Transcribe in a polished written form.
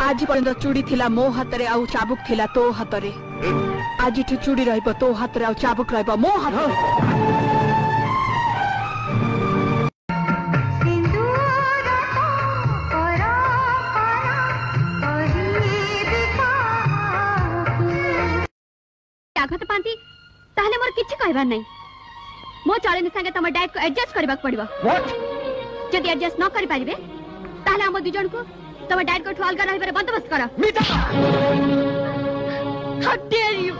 आज पर्यंत चूड़ी थिला मो हाथ रे आउ चाबुक थिला तो हाथ रे आज चूड़ी रहइबो तो हाथ रे आउ चाबुक रहइबो मो हाथ रे आघात पांती ताहले मोर किछि कहबार नै मो चले नि संगे तम डाइट को एडजस्ट करबाक पड़िबो व्हाट जदि एडजस्ट न करि पारिबे ताहले हम दु जन को तम डाइट को ठवाल कर रहबार बंदोबस्त कर मीता हाउ डेयर यू